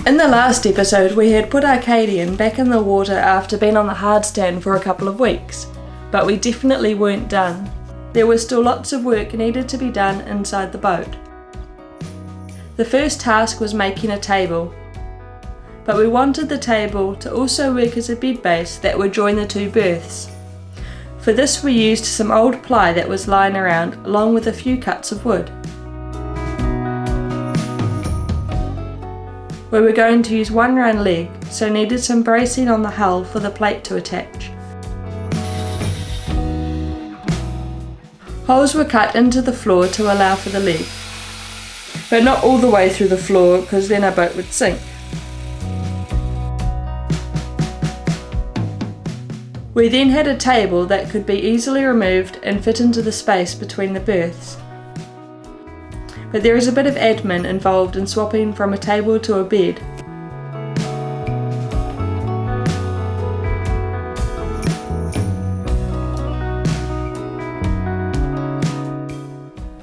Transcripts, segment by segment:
In the last episode we had put Arcadian back in the water after being on the hard stand for a couple of weeks, but we definitely weren't done. There was still lots of work needed to be done inside the boat. The first task was making a table, but we wanted the table to also work as a bed base that would join the two berths. For this we used some old ply that was lying around along with a few cuts of wood. We were going to use one round leg, so needed some bracing on the hull for the plate to attach. Holes were cut into the floor to allow for the leg, but not all the way through the floor because then our boat would sink. We then had a table that could be easily removed and fit into the space between the berths. But there is a bit of admin involved in swapping from a table to a bed.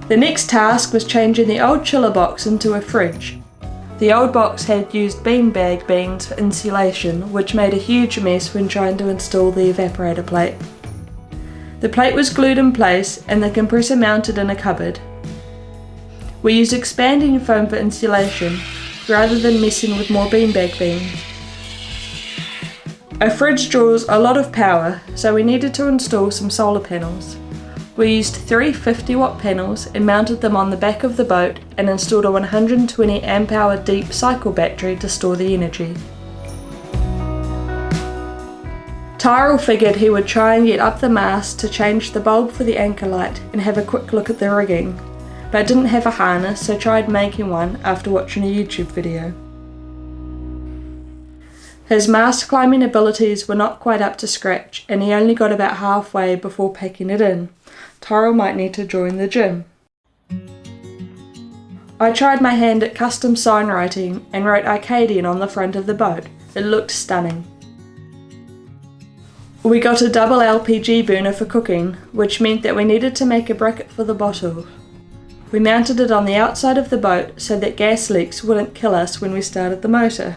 The next task was changing the old chiller box into a fridge. The old box had used beanbag beams for insulation, which made a huge mess when trying to install the evaporator plate. The plate was glued in place and the compressor mounted in a cupboard. We used expanding foam for insulation, rather than messing with more beanbag beams. A fridge draws a lot of power, so we needed to install some solar panels. We used 3 50-watt panels and mounted them on the back of the boat and installed a 120 amp-hour deep cycle battery to store the energy. Tyrell figured he would try and get up the mast to change the bulb for the anchor light and have a quick look at the rigging, but didn't have a harness, so tried making one after watching a YouTube video. His mast climbing abilities were not quite up to scratch and he only got about halfway before packing it in. Tyrell might need to join the gym. I tried my hand at custom sign writing and wrote Arcadian on the front of the boat. It looked stunning. We got a double LPG burner for cooking, which meant that we needed to make a bracket for the bottle. We mounted it on the outside of the boat so that gas leaks wouldn't kill us when we started the motor.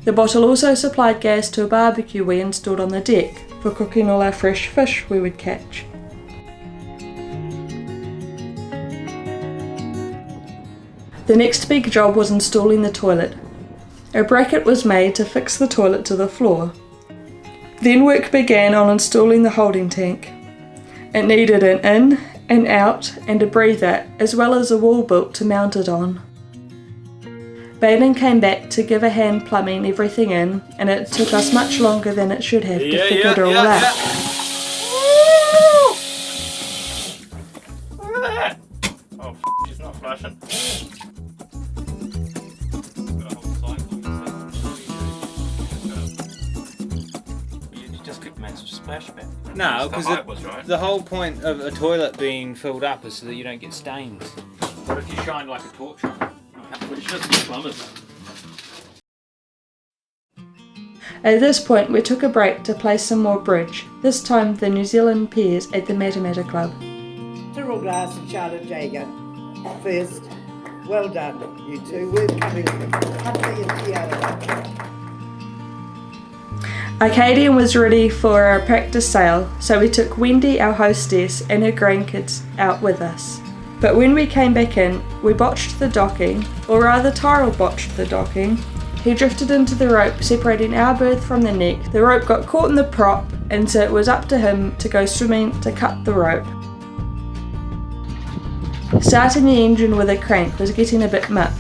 The bottle also supplied gas to a barbecue we installed on the deck for cooking all our fresh fish we would catch. The next big job was installing the toilet. A bracket was made to fix the toilet to the floor. Then work began on installing the holding tank. It needed an in, an out and a breather, as well as a wall built to mount it on. Baden came back to give a hand plumbing everything in, and it took us much longer than it should have to figure it all out. Look at that! Oh, she's not flashing. You just click massive splashback. No, because right? the whole point of a toilet being filled up is so that you don't get stains. What if you shine like a torch on it? Which doesn't be plumbers. At this point we took a break to play some more bridge, this time the New Zealand pairs at the Matamata Club. Tyrrell Glass and Charlotte Jager. First, well done, you two. We're coming happily and piano. Arcadian was ready for our practice sail, so we took Wendy, our hostess, and her grandkids out with us. But when we came back in, we botched the docking, or rather Tyrell botched the docking. He drifted into the rope separating our berth from the neck. The rope got caught in the prop, and so it was up to him to go swimming to cut the rope. Starting the engine with a crank was getting a bit much.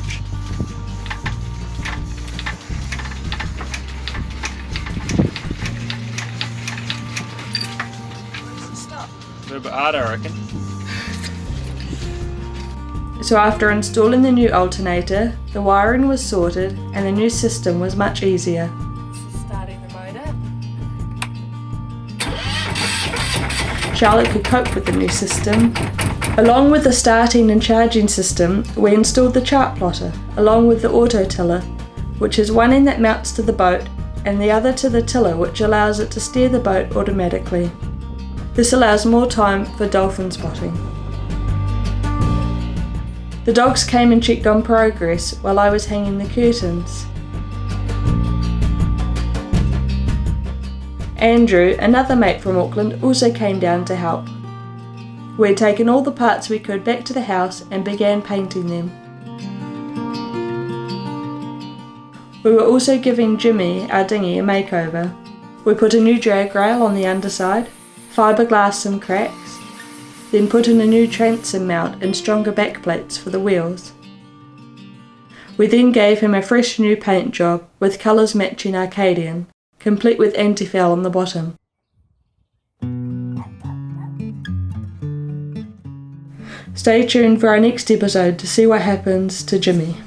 A little bit harder, I reckon. So after installing the new alternator, the wiring was sorted and the new system was much easier. Starting the motor. Charlotte could cope with the new system. Along with the starting and charging system, we installed the chart plotter, along with the auto tiller, which is one end that mounts to the boat and the other to the tiller, which allows it to steer the boat automatically. This allows more time for dolphin spotting. The dogs came and checked on progress while I was hanging the curtains. Andrew, another mate from Auckland, also came down to help. We had taken all the parts we could back to the house and began painting them. We were also giving Jimmy, our dinghy, a makeover. We put a new drag rail on the underside, fiberglassed some cracks, then put in a new transom mount and stronger back plates for the wheels. We then gave him a fresh new paint job with colours matching Arcadian, complete with anti-foul on the bottom. Stay tuned for our next episode to see what happens to Jimmy.